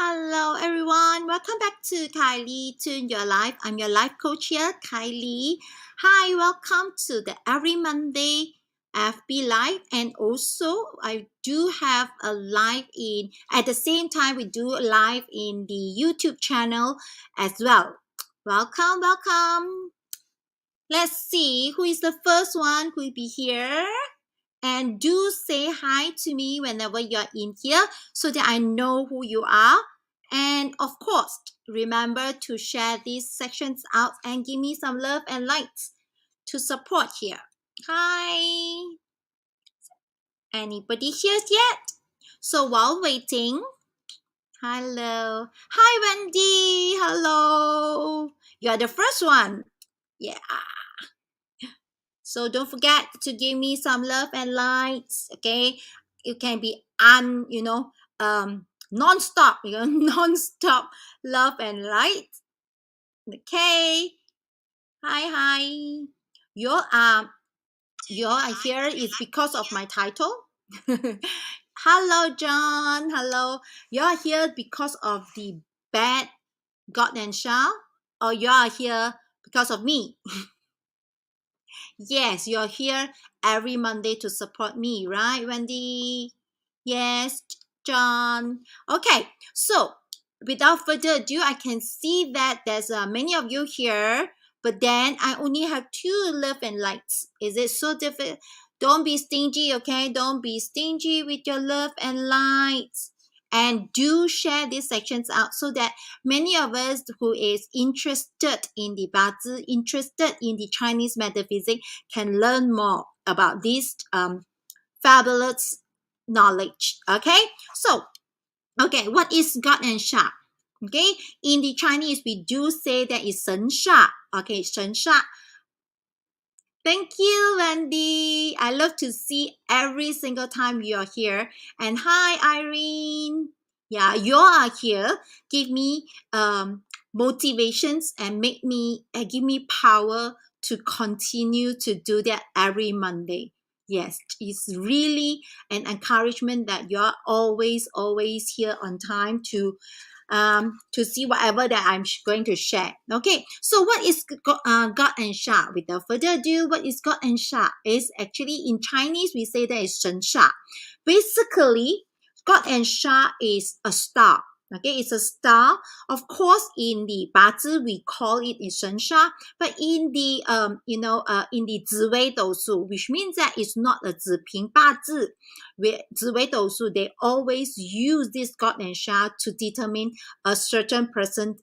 Hello everyone, welcome back to Kylie Tune Your Life. I'm your life coach here, Kylie. Hi, welcome to the every Monday FB live, and also I do have a live at the same time we do a live in the YouTube channel as well. Welcome. Let's see who is the first one who will be here. And do say hi to me whenever you're in here so that I know who you are. And of course, remember to share these sections out and give me some love and likes to support here. Hi. Anybody here yet? So while waiting, hello. Hi, Wendy. Hello. You're the first one. Yeah. So don't forget to give me some love and likes. Okay, it can be non-stop. Non-stop love and light. Okay. Hi. Your here is because of my title. Hello, John. Hello. You're here because of the Bad Gods Sha, or you are here because of me. Yes, you're here every Monday to support me, right, Wendy? Yes, John. Okay, so without further ado, I can see that there's many of you here, but then I only have 2 love and likes. Is it so difficult? Don't be stingy, okay? Don't be stingy with your love and likes. And do share these sections out so that many of us who is interested in the Bazi, interested in the Chinese metaphysics, can learn more about this fabulous knowledge. Okay, so what is God and Sha? Okay, in the Chinese we do say that is Shen Sha. Okay, Shen Sha. Thank you, Wendy. I love to see every single time you're here. And hi, Irene. Yeah, you are here. Give me motivations and give me power to continue to do that every Monday. Yes, it's really an encouragement that you're always here on time to see whatever that I'm going to share. Okay, so what is God and Sha? Without further ado, what is God and Sha? Is actually in Chinese we say that is Shen Sha. Basically, God and Sha is a star. Okay, it's a star. Of course, in the Bazi we call it Shen Sha, but in the in the 紫微斗数, which means that it's not a 子平八字. Zhi Wei Dou Su, they always use this God and Sha to determine a certain person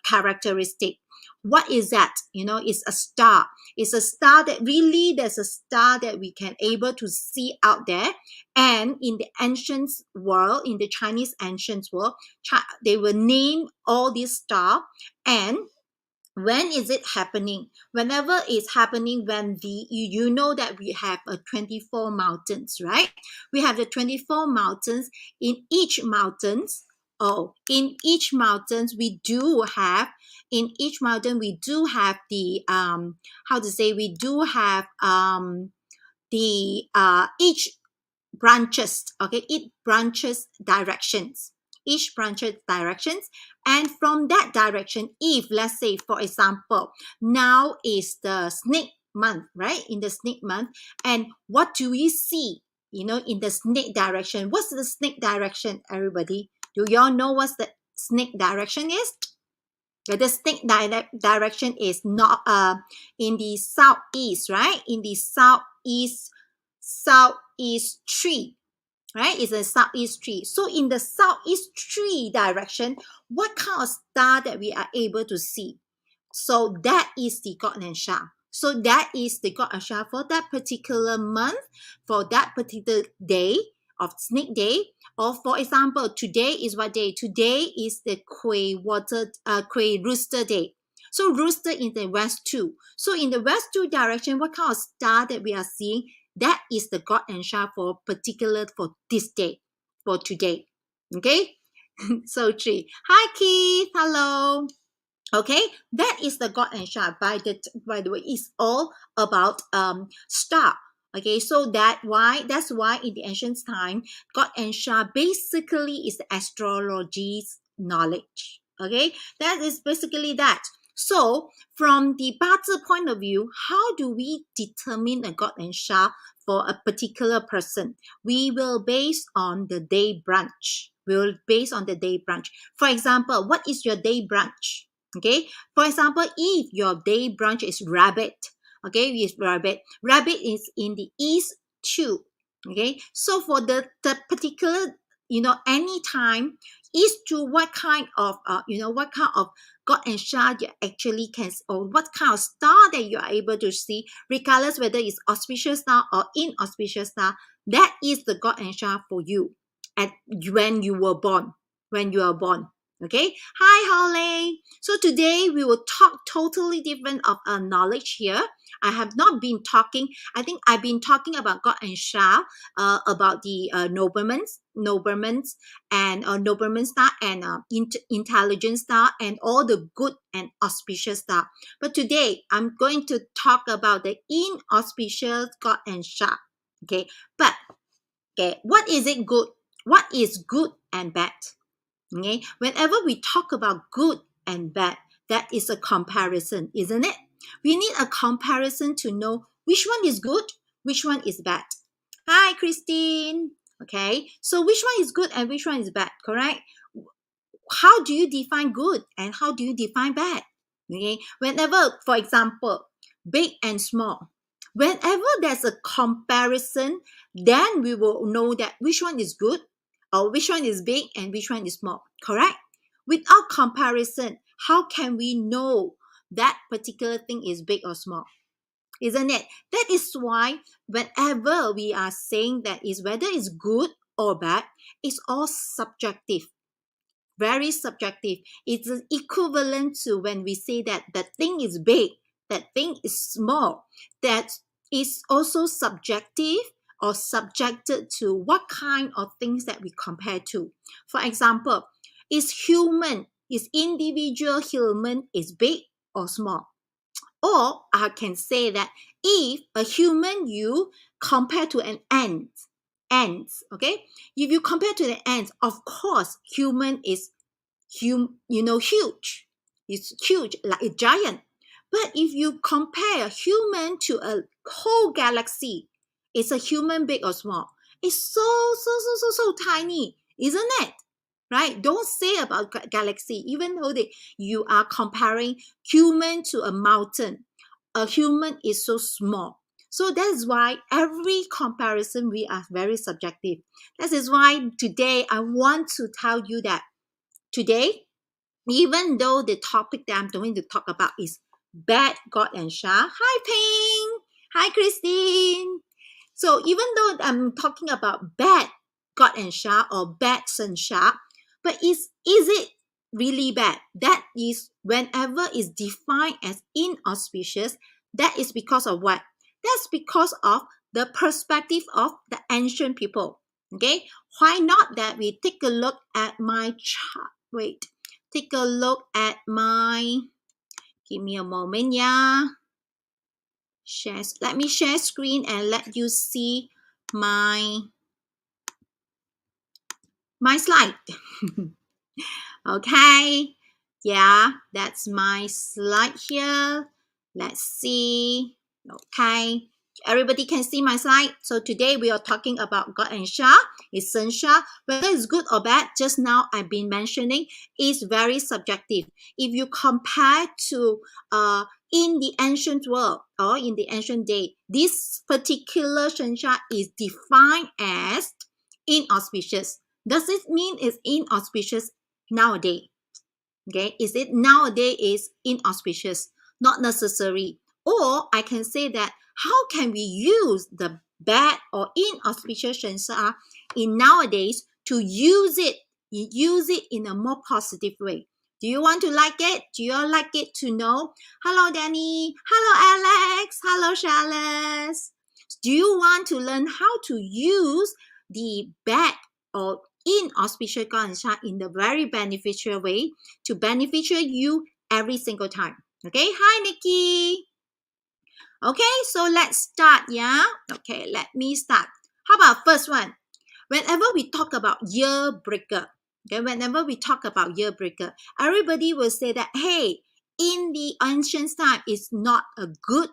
characteristic. What is that? It's a star. It's a star that really, there's a star that we can able to see out there. And in the ancient world, in the Chinese ancient world, they will name all these stars. And when is it happening? Whenever it's happening, when you know that we have 24 mountains, right? We have the 24 mountains. In each mountains we do have the we do have the each branches. Okay, each branches directions. And from that direction, if let's say for example now is the snake month, right? In the snake month, and what do we see in the snake direction? What's the snake direction, everybody? Do y'all know what's the snake direction is? The snake direction is not in the southeast, right? In the southeast tree, right? It's a southeast tree. So in the southeast tree direction, what kind of star that we are able to see? So that is the God and Sha. So that is the God and Sha for that particular month, for that particular day of snake day. Or for example, today is what day? Today is the Kui rooster day. So rooster in the west too. So in the west two direction, what kind of star that we are seeing? That is the God and Sha for this day, for today. Okay? So three. Hi Keith, hello. Okay, that is the God and Sha. By the way, it's all about star. Okay, so that's why in the ancient time, God and Sha basically is the astrology's knowledge. Okay, that is basically that. So from the Bazi point of view, how do we determine a God and Sha for a particular person? We will base on the day branch. We will base on the day branch. For example, what is your day branch? Okay, for example, if your day branch is rabbit, okay, is rabbit is in the east too. Okay, so for the particular, any time is to what kind of what kind of God and Sha you actually can, or what kind of star that you are able to see, regardless whether it's auspicious star or inauspicious star. That is the God and Sha for you at when you were born. When you are born. Okay. Hi, Holly. So today we will talk totally different of knowledge here. I have not been talking. I think I've been talking about God and Sha, about the noblemen's and nobleman star and intelligence star and all the good and auspicious star. But today I'm going to talk about the inauspicious God and Sha. Okay, but okay, what is it good? What is good and bad? Okay, whenever we talk about good and bad, that is a comparison, isn't it? We need a comparison to know which one is good, which one is bad. Hi, Christine. Okay, so which one is good and which one is bad, correct? How do you define good and how do you define bad? Okay, whenever, for example, big and small, whenever there's a comparison, then we will know that which one is good or which one is big and which one is small, correct? Without comparison, how can we know that particular thing is big or small? Isn't it? That is why whenever we are saying that is whether it's good or bad, it's all subjective, very subjective. It's equivalent to when we say that that thing is big, that thing is small. That is also subjective or subjected to what kind of things that we compare to. For example, is individual human is big or small? Or I can say that if a human you compare to an ants, okay? If you compare to the ants, of course, human is huge. It's huge, like a giant. But if you compare a human to a whole galaxy, is a human big or small? It's so tiny, isn't it? Right? Don't say about galaxy, even though you are comparing human to a mountain. A human is so small. So that's why every comparison we are very subjective. That is why today I want to tell you that today, even though the topic that I'm going to talk about is Bad God and Sha. Hi, Ping. Hi, Christine. So even though I'm talking about bad God and Sha or bad Shen Sha, but is it really bad? That is whenever it's defined as inauspicious, that is because of what? That's because of the perspective of the ancient people. Okay, why not that we take a look at my chart? Wait, take a look at my, give me a moment, yeah. Let me share screen and let you see my slide. Okay, yeah, that's my slide here. Let's see. Okay, everybody can see my slide. So today we are talking about God and Sha. It's Shen Sha. Whether it's good or bad, just now I've been mentioning, is very subjective. If you compare to in the ancient world or in the ancient day, this particular Shen Sha is defined as inauspicious. Does it mean it's inauspicious nowadays? Okay, is it nowadays is inauspicious? Not necessary. Or I can say that how can we use the bad or inauspicious Shen Sha in nowadays to use it in a more positive way? Do you want to like it? Do you all like it to know? Hello, Danny. Hello, Alex. Hello, Charles. Do you want to learn how to use the bad or inauspicious God and Sha in the very beneficial way to beneficial you every single time? Okay, hi, Nikki. Okay, so let's start, yeah? Okay, let me start. How about first one? Whenever we talk about year breaker, Okay, whenever we talk about year breaker, everybody will say that, hey, in the ancient time, it's not a good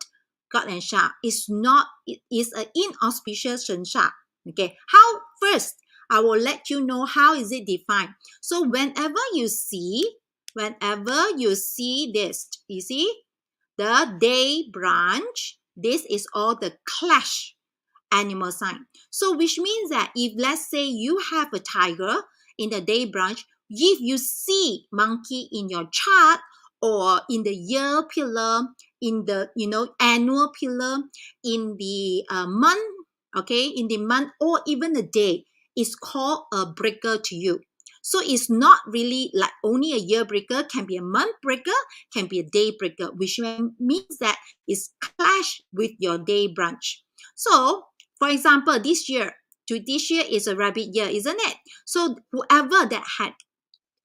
God and Sha. It's not, it is an inauspicious Shen Sha. Okay, how first, I will let you know how is it defined. So whenever you see this, you see, the day branch, this is all the clash animal sign. So which means that if let's say you have a tiger in the day branch, if you see monkey in your chart or in the year pillar, in the annual pillar, in the month, okay, in the month or even the day, it's called a breaker to you. So it's not really like only a year breaker, can be a month breaker, can be a day breaker, which means that it's clash with your day branch. So for example, this year is a rabbit year, isn't it? So whoever that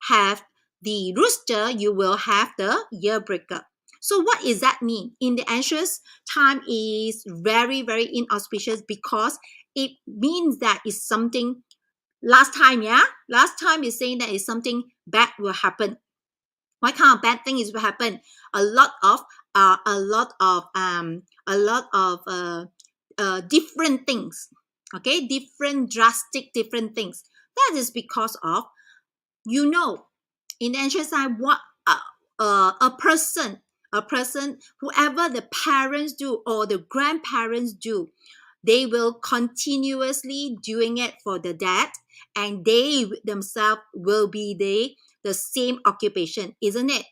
have the rooster, you will have the year breaker. So what does that mean? In the ancient time is very, very inauspicious because it means that it's something last time, yeah? Last time is saying that it's something bad will happen. What kind of bad thing is will happen? A lot of different things. Okay, different drastic different things. That is because of in the ancient time what a person whoever the parents do or the grandparents do, they will continuously doing it for the dad, and they themselves will be the same occupation, isn't it?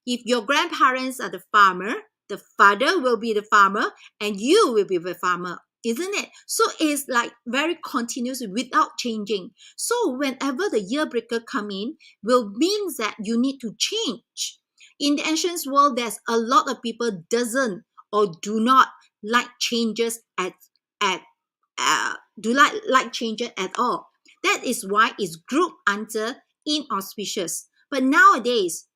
If your grandparents are the farmer, the father will be the farmer and you will be the farmer, isn't it? So it's like very continuous without changing. So whenever the year breaker come in, will means that you need to change. In the ancient world, there's a lot of people doesn't or do not like changes do not like changes at all. That is why it's grouped under inauspicious. But nowadays,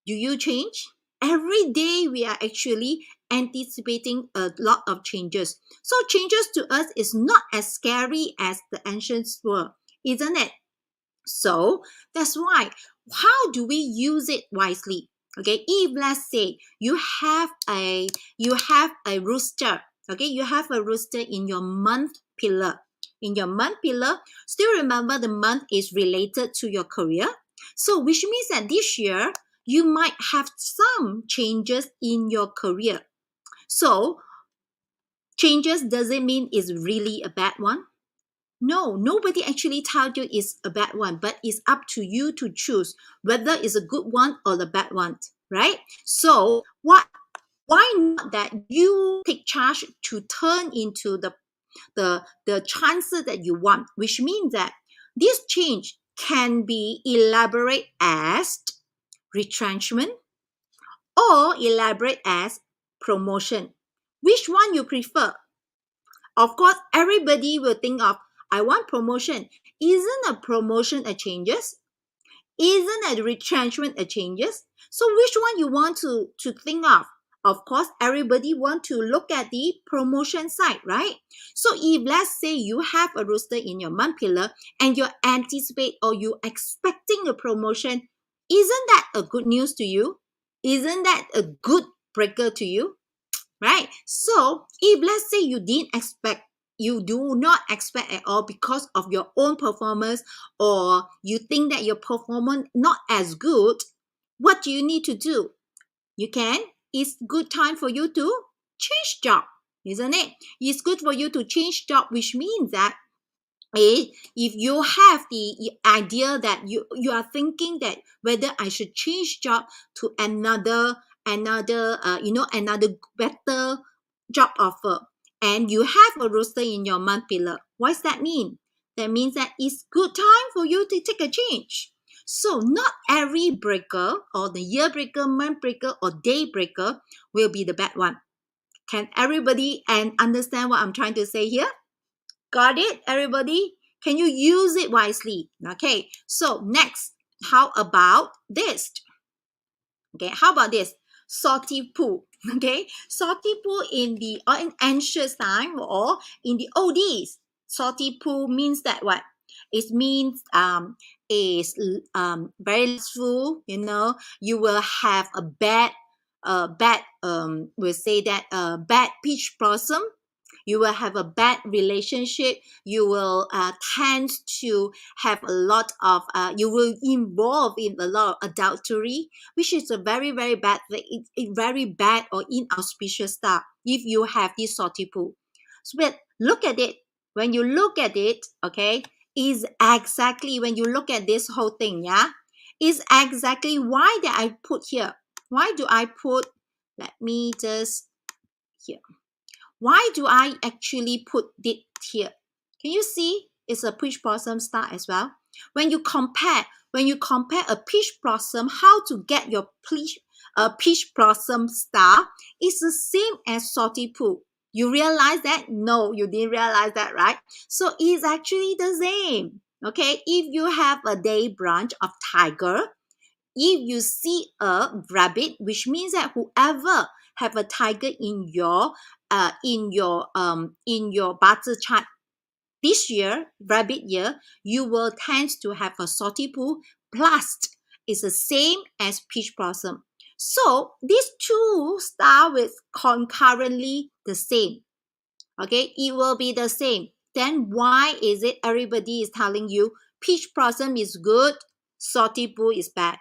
do you change? Every day we are actually anticipating a lot of changes. So changes to us is not as scary as the ancients were, isn't it? So that's why, how do we use it wisely? Okay, if let's say you have a rooster, okay, you have a rooster in your month pillar. In your month pillar, still remember the month is related to your career. So which means that this year you might have some changes in your career. So changes doesn't mean it's really a bad one. No, nobody actually told you it's a bad one, but it's up to you to choose whether it's a good one or the bad one, right? So why not that you take charge to turn into the chances that you want, which means that this change can be elaborate as retrenchment or elaborate as promotion. Which one you prefer? Of course, everybody will think of, I want promotion. Isn't a promotion a changes? Isn't a retrenchment a changes? So which one you want to think of? Of course, everybody want to look at the promotion side, right? So if let's say you have a rooster in your month pillar and you anticipate or you expecting a promotion, isn't that a good news to you? Isn't that a good breaker to you? Right? So if let's say you do not expect at all because of your own performance, or you think that your performance not as good, what do you need to do? It's good time for you to change job, isn't it? It's good for you to change job, which means that if you have the idea that you are thinking that whether I should change job to another better job offer, and you have a rooster in your month pillar, what does that mean? That means that it's good time for you to take a change. So not every breaker or the year breaker, month breaker, or day breaker will be the bad one. Can everybody understand what I'm trying to say here? Got it, everybody? Can you use it wisely? Okay, so next, how about this? Okay, how about this? Salty poo. Okay, salty poo in ancient time or in the oldies. Salty poo means that what? It means is very full. You will have a bad we'll say that bad peach blossom. You will have a bad relationship. You will tend to have a lot of you will involve in a lot of adultery, which is a very very bad very bad or inauspicious stuff if you have this salty pool. So but look at it. When you look at it, okay, is exactly when you look at this whole thing, yeah, is exactly why that I put here. Why do I put, let me just here. Why do I actually put it here? Can you see? It's a peach blossom star as well. When you compare a peach blossom, how to get your peach blossom star, it's the same as salty pool. You realize that? No, you didn't realize that, right? So it's actually the same. Okay, if you have a day branch of tiger, if you see a rabbit, which means that whoever have a tiger in your barter chart this year, rabbit year, you will tend to have a salty pool. Plus is the same as peach blossom. So these two stars with concurrently the same. Okay, it will be the same. Then why is it everybody is telling you peach blossom is good, salty pool is bad?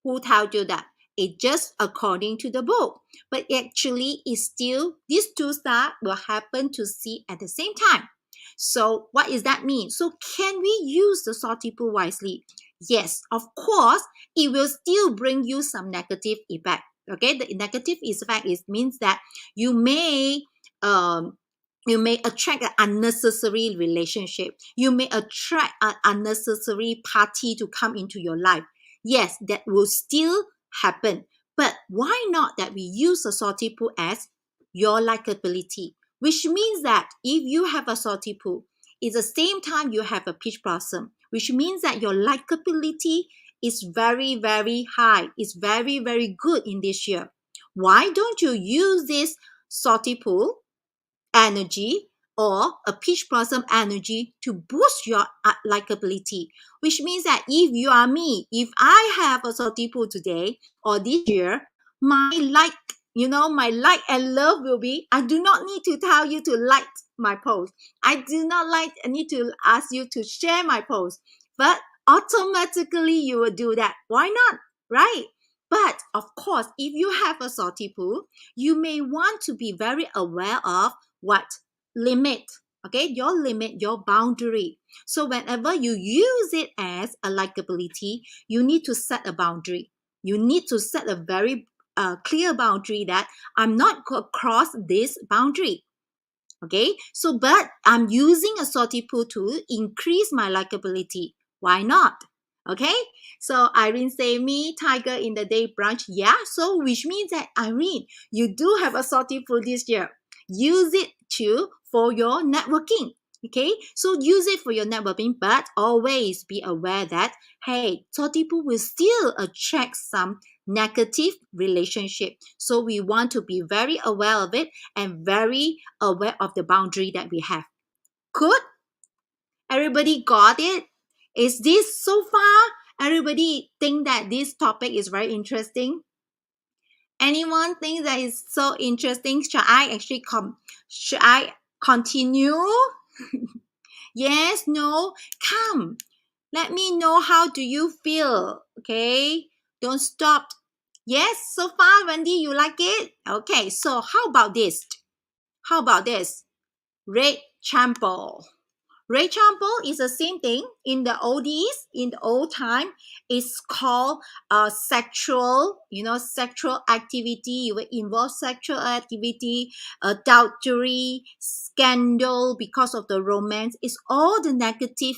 Who told you that? It's just according to the book. But actually, it's still, these two stars will happen to see at the same time. So what does that mean? So can we use the salty pool wisely? Yes, of course, it will still bring you some negative effect. Okay, the negative effect is means that you may um, you may attract an unnecessary relationship. You may attract an unnecessary party to come into your life. Yes, that will still happen. But why not that we use a salty pool as your likability? Which means that if you have a salty pool, at the same time you have a peach blossom, which means that your likability is very, very high. It's very, very good in this year. Why don't you use this salty pool energy or a peach blossom energy to boost your likability? Which means that if you are me, if I have a salty pool today or this year, my like and love will be, I do not need to tell you to like my post. I do not need to ask you to share my post, but automatically you will do that. Why not? Right? But of course, if you have a salty pool, you may want to be very aware of what limit, okay, your limit, your boundary. So whenever you use it as a likability, you need to set a boundary. You need to set a very clear boundary that I'm not going to cross this boundary. Okay, so but I'm using a salty pool to increase my likability. Why not? Okay, so Irene say me tiger in the day branch. Yeah, so which means that Irene, you do have a salty pool this year. Use it for your networking. Okay, so use it for your networking, but always be aware that hey, salty pool will still attract some negative relationship. So we want to be very aware of it and very aware of the boundary that we have. Good? Everybody got it? Is this so far? Everybody think that this topic is very interesting? Anyone think that is so interesting? Should I continue? Yes, no? Come. Let me know how do you feel. Okay? Don't stop. Yes, so far, Wendy, you like it? Okay, so how about this? How about this? Red Chample. Red Chample is the same thing. In the oldies, in the old time, it's called sexual activity. You will involve sexual activity, adultery, scandal because of the romance. It's all the negative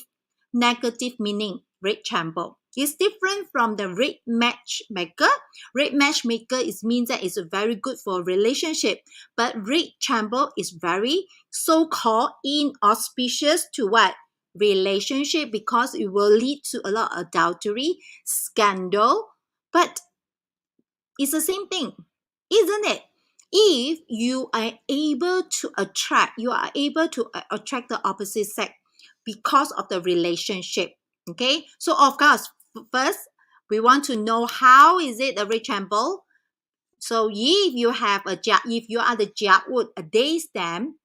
meaning. Red Chample. It's different from the red matchmaker. Red matchmaker means that it's very good for relationship, but red chamber is very so-called inauspicious to what? Relationship, because it will lead to a lot of adultery, scandal, but it's the same thing, isn't it? If you are able to attract the opposite sex, because of the relationship. Okay, so of course, first we want to know how is it a rich symbol. So if you have if you are the jiawood, a day stamp,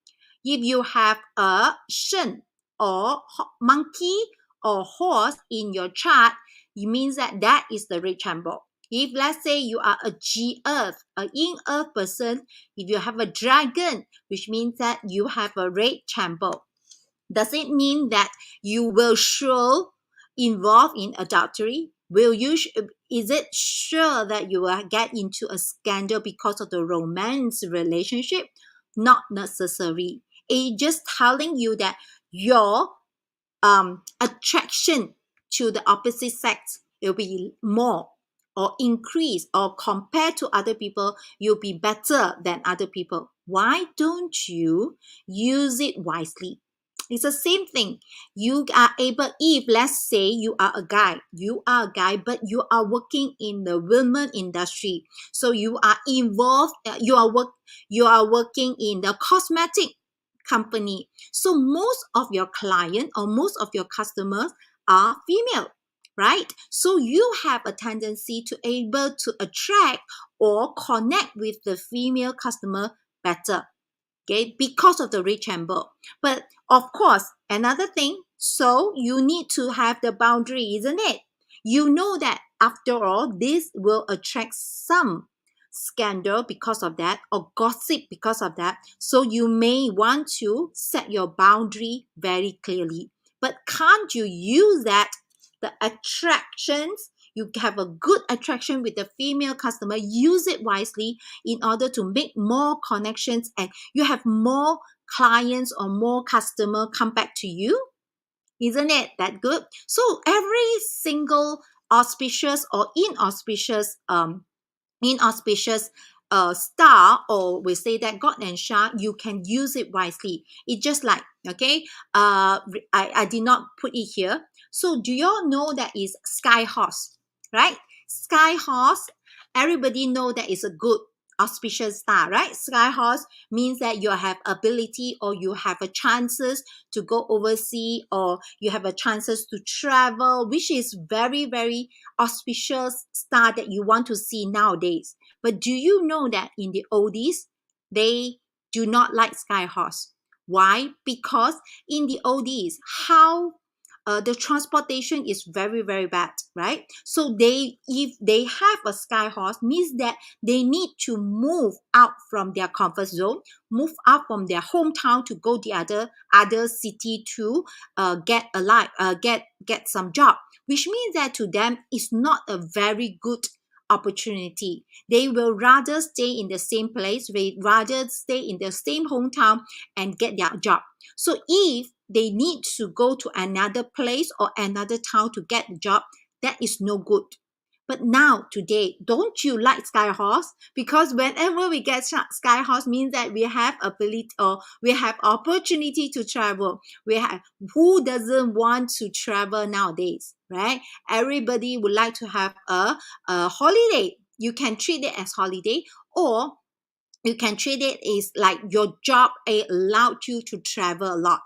if you have a shen or monkey or horse in your chart, it means that that is the rich symbol. If let's say you are a G earth, a yin earth person, if you have a dragon, which means that you have a red symbol. Does it mean that you will sure involve in adultery? Will you? Is it sure that you will get into a scandal because of the romance relationship? Not necessary. It's just telling you that your attraction to the opposite sex will be more or increase, or compared to other people, you'll be better than other people. Why don't you use it wisely? It's the same thing. You are able, if let's say you are a guy, but you are working in the women industry. So you are involved, you are working in the cosmetic company. So most of your client or most of your customers are female, right? So you have a tendency to able to attract or connect with the female customer better. Okay, because of the rich symbol. But of course, another thing, so you need to have the boundary, isn't it? You know that after all, this will attract some scandal because of that, or gossip because of that. So you may want to set your boundary very clearly. But can't you use that, the attractions, you have a good attraction with the female customer, use it wisely in order to make more connections and you have more clients or more customer come back to you? Isn't it that good? So every single auspicious or inauspicious star, or we say that God and Sha, you can use it wisely. It's just like, okay, I did not put it here. So do you all know that is sky horse, right? Sky horse, everybody know that is a good auspicious star, right? Sky horse means that you have ability or you have a chances to go overseas, or you have a chances to travel, which is very, very auspicious star that you want to see nowadays. But do you know that in the oldies, they do not like sky horse? Why? Because in the oldies, how the transportation is very, very bad, right? So if they have a sky horse, means that they need to move out from their comfort zone, move out from their hometown to go the other city to get get some job, which means that to them it's not a very good opportunity. They will rather stay in the same place, they rather stay in the same hometown and get their job. So if they need to go to another place or another town to get the job, that is no good. But now, today, don't you like sky horse? Because whenever we get sky horse means that we have ability or we have opportunity to travel. Who doesn't want to travel nowadays, right? Everybody would like to have a holiday. You can treat it as holiday, or you can treat it as like your job allowed you to travel a lot.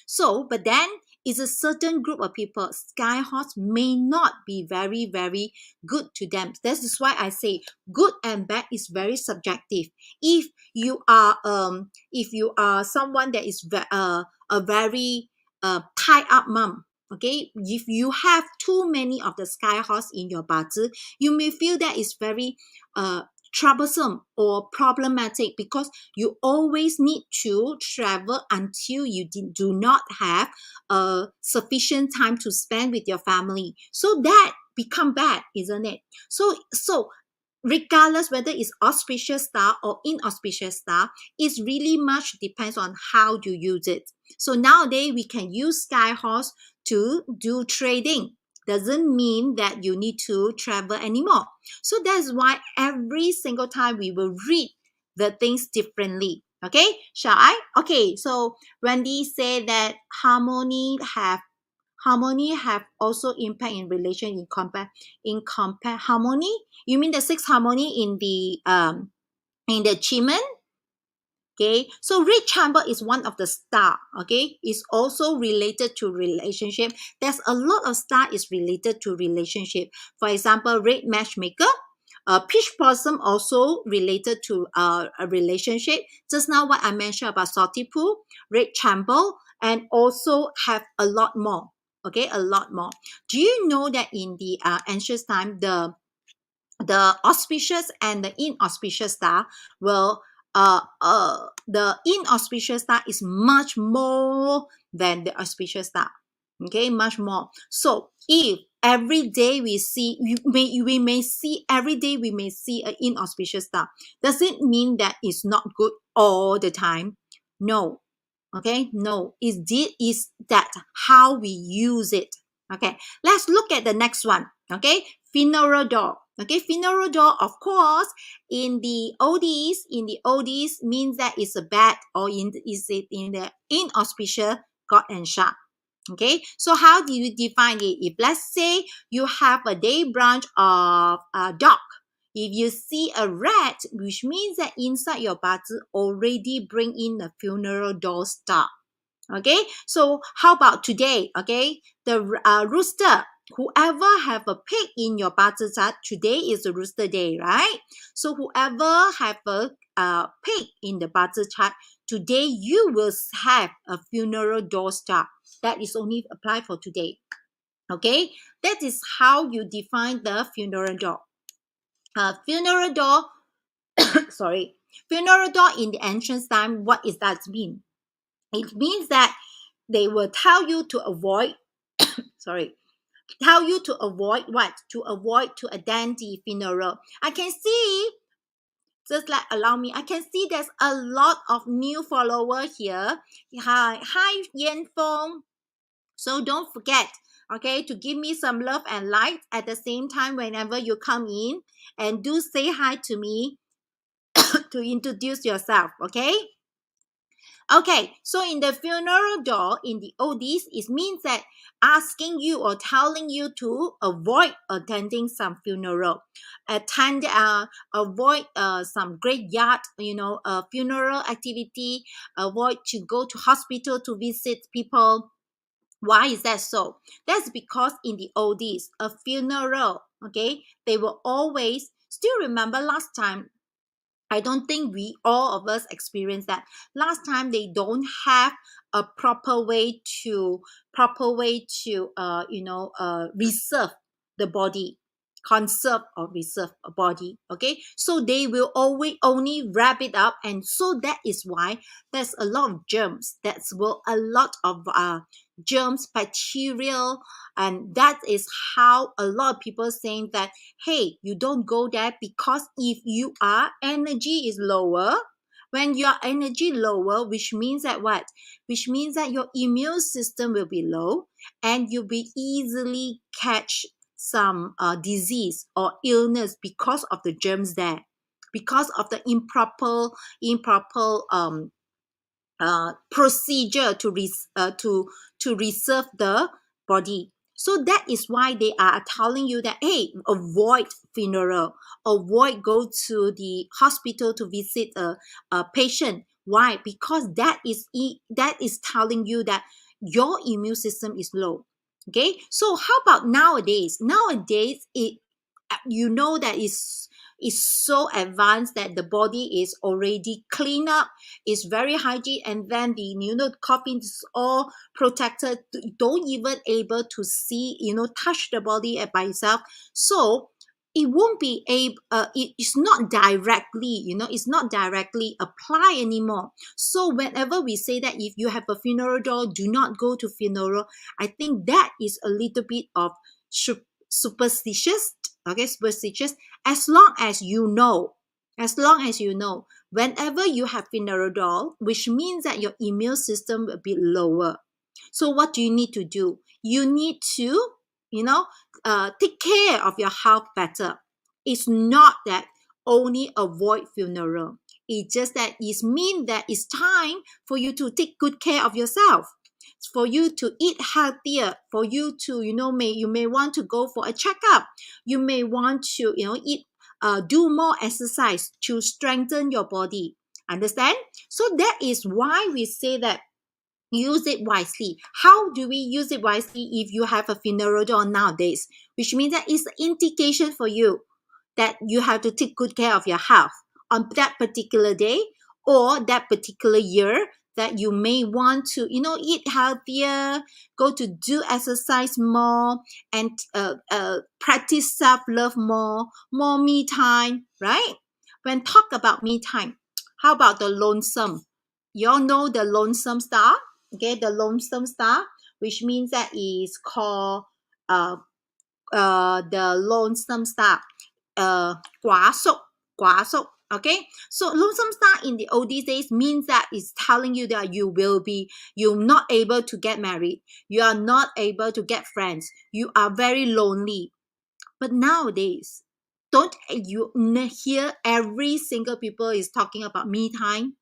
So, but then it's a certain group of people, sky horse may not be very, very good to them. This is why I say good and bad is very subjective. If you are someone that is a very tied up mom, okay, if you have too many of the sky horse in your bazi, you may feel that it's very troublesome or problematic, because you always need to travel until you do not have sufficient time to spend with your family. So that become bad, isn't it? So regardless whether it's auspicious star or inauspicious star, it really much depends on how you use it. So nowadays we can use sky horse to do trading. Doesn't mean that you need to travel anymore. So that's why every single time we will read the things differently. Okay, shall I? Okay, so Wendy said that harmony have also impact in relation in compare harmony. You mean the sixth harmony in the achievement? Okay, so red chamber is one of the star. Okay, it's also related to relationship. There's a lot of star is related to relationship. For example, red matchmaker, peach blossom also related to a relationship. Just now what I mentioned about salty pool, red chamber, and also have a lot more. Okay, a lot more. Do you know that in the ancient time, the auspicious and the inauspicious star will the inauspicious star is much more than the auspicious star. Okay, much more. So if every day we may see every day we may see an inauspicious star, does it mean that it's not good all the time? No. Okay, no, is that how we use it. Okay, let's look at the next one. Okay, funeral door. Okay, funeral door, of course, in the oldies means that it's a bad, or is it in the inauspicious God and Sha. Okay, so how do you define it? If let's say you have a day branch of a dog, if you see a rat, which means that inside your bazi already bring in the funeral door star. Okay, so how about today? Okay, the rooster. Whoever have a pig in your bazi chart, today is the rooster day, right? So whoever have a pig in the bazi chart, today you will have a funeral door star. That is only applied for today. Okay, that is how you define the funeral door. Funeral door, sorry, funeral door in the ancient time, what does that mean? It means that they will tell you to avoid, sorry, tell you to avoid what? To avoid to attend the funeral. I can see, just like allow me, I can see there's a lot of new follower here. Hi Yan Fong. So don't forget, okay, to give me some love and light at the same time whenever you come in, and do say hi to me to introduce yourself, okay? Okay, so in the funeral door, in the oldies, it means that asking you or telling you to avoid attending some funeral, avoid some graveyard, funeral activity, avoid to go to hospital to visit people. Why is that so? That's because in the oldies, a funeral, okay, they will always still remember last time. I don't think we all of us experience that. Last time they don't have a proper way to reserve the body, conserve or reserve a body. Okay, so they will always only wrap it up, and so that is why there's a lot of germs. That's will a lot of germs, bacterial, and that is how a lot of people saying that, hey, you don't go there, because if you are energy is lower, when your energy lower, which means that what? Which means that your immune system will be low, and you'll be easily catch some disease or illness because of the germs there, because of the improper procedure to reserve the body. So that is why they are telling you that, hey, avoid funeral, avoid go to the hospital to visit a patient. Why? Because that is telling you that your immune system is low. Okay, so how about nowadays? Nowadays, you know that is so advanced that the body is already clean up, is very hygiene, and then the coffin is all protected. Don't even able to see, touch the body by itself. So it won't be able. It's not directly, it's not directly apply anymore. So whenever we say that if you have a funeral door, do not go to funeral, I think that is a little bit of superstitious. Okay, superstitious. As long as you know, whenever you have funeral door, which means that your immune system will be lower. So what do you need to do? You need to, take care of your health better. It's not that only avoid funeral. It's just that it means that it's time for you to take good care of yourself, for you to eat healthier, for you to, you may want to go for a checkup. You may want to, eat, do more exercise to strengthen your body. Understand? So that is why we say that use it wisely. How do we use it wisely if you have a funeral on nowadays? Which means that it's an indication for you that you have to take good care of your health on that particular day or that particular year, that you may want to, eat healthier, go to do exercise more, and practice self-love more me time, right? When talk about me time, how about the lonesome? You all know the lonesome star, okay? The lonesome star, which means that is called uh, the lonesome star, quả sốc, quả sốc. Okay, so lonesome star in the old days means that it's telling you that you're not able to get married, you are not able to get friends, you are very lonely. But nowadays, don't you hear every single people is talking about me time?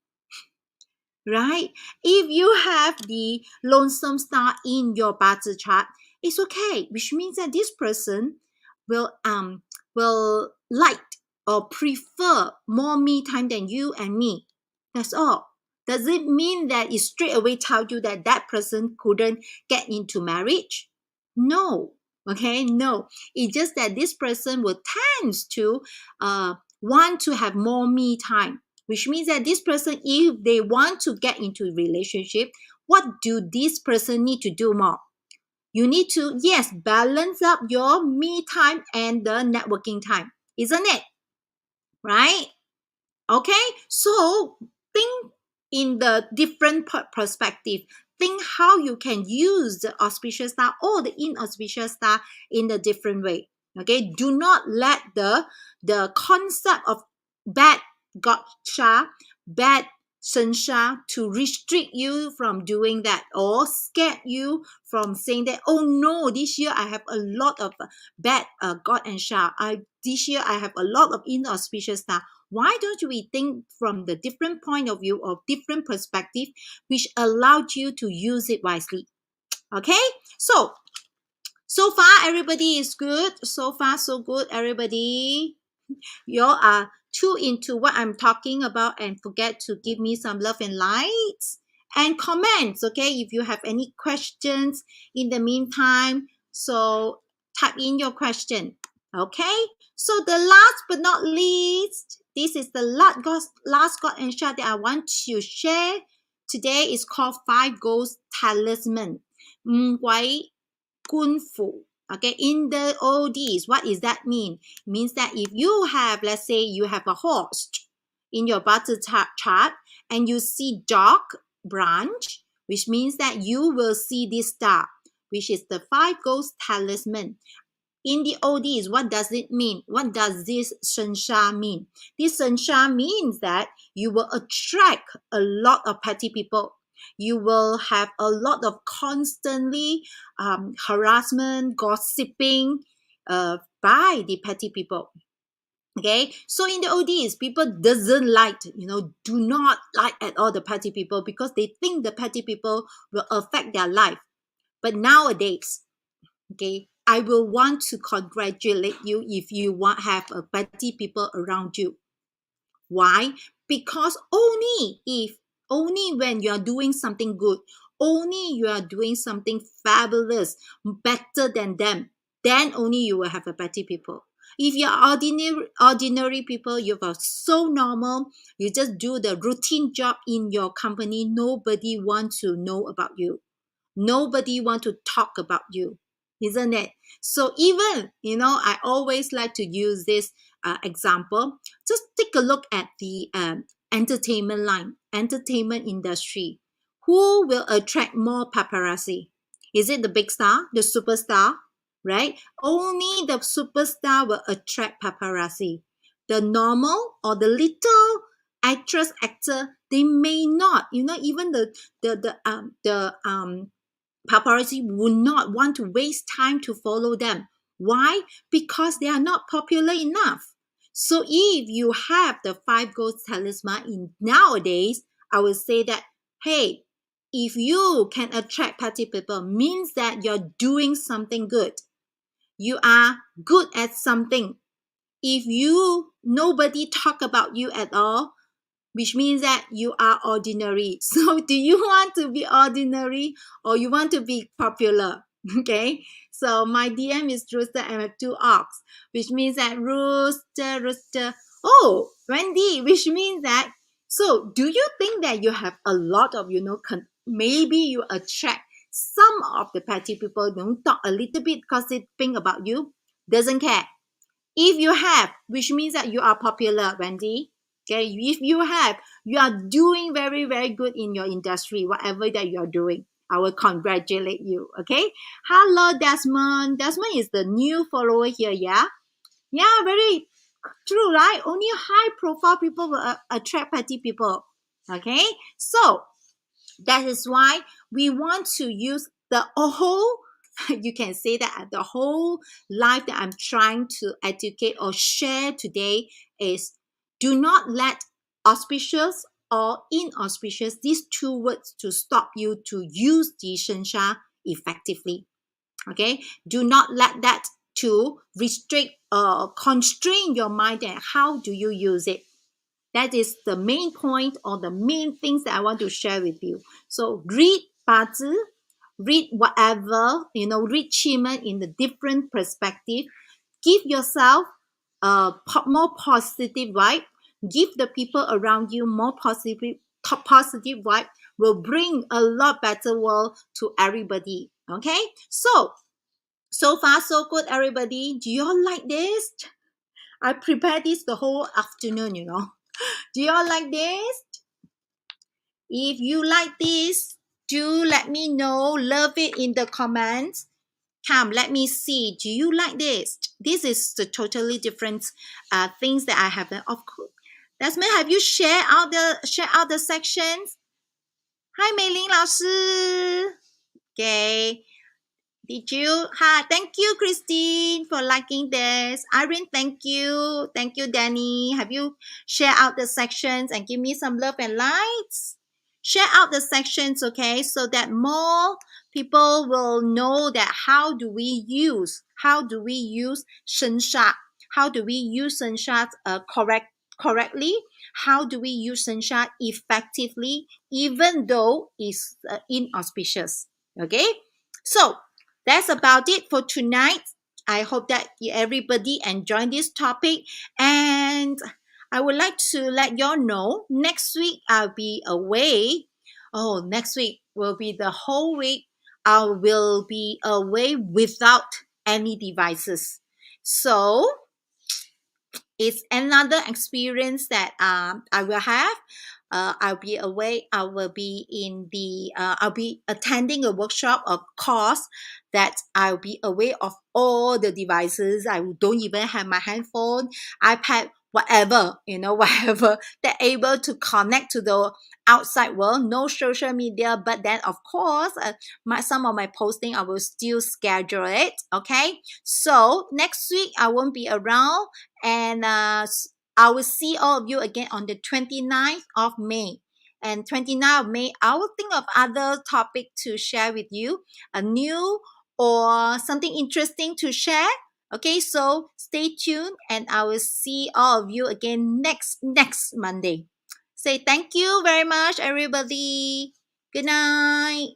Right? If you have the lonesome star in your Bazi chart, it's okay, which means that this person will like or prefer more me time than you and me. That's all. Does it mean that it straight away tell you that that person couldn't get into marriage? No. Okay, no. It's just that this person will tend to want to have more me time, which means that this person, if they want to get into a relationship, what do this person need to do more? You need to, yes, balance up your me time and the networking time, isn't it? Right? Okay, so think in the different perspective. Think how you can use the auspicious star or the inauspicious star in a different way. Okay, do not let the concept of bad God Sha, bad Shen Sha to restrict you from doing that, or scare you from saying that, oh no, this year I have a lot of bad God and Sha. This year I have a lot of inauspicious star. Why don't we think from the different point of view of different perspective, which allowed you to use it wisely? Okay, so far everybody is good. So far so good, everybody. You all are too into what I'm talking about, and forget to give me some love and likes and comments. Okay, if you have any questions in the meantime, so type in your question. Okay, so the last but not least, this is the last God and Sha that I want to share today. Is called 5 Ghost Talisman. Quái Kun Fu. Okay, in the ODs, what does that mean? It means that if you have, let's say you have a horse in your Bazi chart and you see dark branch, which means that you will see this star, which is the 5 Ghost Talisman. In the ODs, what does it mean? What does this Shen Sha mean? This Shen Sha means that you will attract a lot of petty people. You will have a lot of constantly harassment, gossiping by the petty people. Okay, so in the ODs, people doesn't like, do not like at all the petty people, because they think the petty people will affect their life. But nowadays, okay, I will want to congratulate you if you have a petty people around you. Why? Because only when you are doing something good, only you are doing something fabulous, better than them, then only you will have a petty people. If you're ordinary people, you are so normal, you just do the routine job in your company, nobody wants to know about you. Nobody want to talk about you, isn't it? So even, I always like to use this example. Just take a look at the entertainment industry. Who will attract more paparazzi? Is it the big star, the superstar, right? Only the superstar will attract paparazzi. The normal or the little actor, they may not. Even the paparazzi would not want to waste time to follow them. Why? Because they are not popular enough. So if you have the 5 Ghost Talisman in nowadays, I would say that, hey, if you can attract petty people, means that you're doing something good. You are good at something. If nobody talk about you at all, which means that you are ordinary. So do you want to be ordinary or you want to be popular? Okay. So my DM is rooster and I have two ox, which means that rooster, rooster. Oh, Wendy, which means that. So do you think that you have a lot of, maybe you attract some of the petty people, talk a little bit because they think about you, doesn't care. If you have, which means that you are popular, Wendy. Okay, if you have, you are doing very, very good in your industry, whatever that you are doing. I will congratulate you. Okay. Hello, Desmond. Desmond is the new follower here. Yeah. Yeah, very true, right? Only high profile people will attract petty people. Okay. So that is why we want to use the whole, you can say that the whole life that I'm trying to educate or share today is do not let auspicious or inauspicious, these two words, to stop you to use the Shen Sha effectively. Okay, do not let that to restrict or constrain your mind and how do you use it. That is the main point or the main things that I want to share with you. So read Bazi, read whatever, read Qimeng in the different perspective. Give yourself a more positive vibe. Give the people around you more positive vibe. Will bring a lot better world to everybody. Okay, so far so good, everybody. Do you all like this? I prepared this the whole afternoon. Do you all like this? If you like this, do let me know. Love it in the comments. Come, let me see. Do you like this? This is the totally different things that I have. Of course, Desmond, have you share out the sections? Hi, 美玲老师. Okay. Did you? Hi, thank you, Christine, for liking this. Irene, thank you. Thank you, Danny. Have you share out the sections and give me some love and likes? Share out the sections, okay, so that more people will know that how do we use Shen Sha? How do we use Shen Sha correctly? How do we use Shen Sha effectively, even though it's inauspicious? Okay, so that's about it for tonight. I hope that everybody enjoyed this topic, and I would like to let y'all know next week I'll be away. Oh, next week will be the whole week. I will be away without any devices. So it's another experience that I will have. I'll be away. I will be I'll be attending a workshop or course that I'll be away of all the devices. I don't even have my handphone, iPad, whatever, whatever that able to connect to the outside world. No social media, but then of course, some of my posting I will still schedule it. Okay, so next week I won't be around, and I will see all of you again on the 29th of May. And 29th of May, I will think of other topic to share with you, a new or something interesting to share. Okay, so stay tuned and I will see all of you again next Monday. Say thank you very much, everybody. Good night.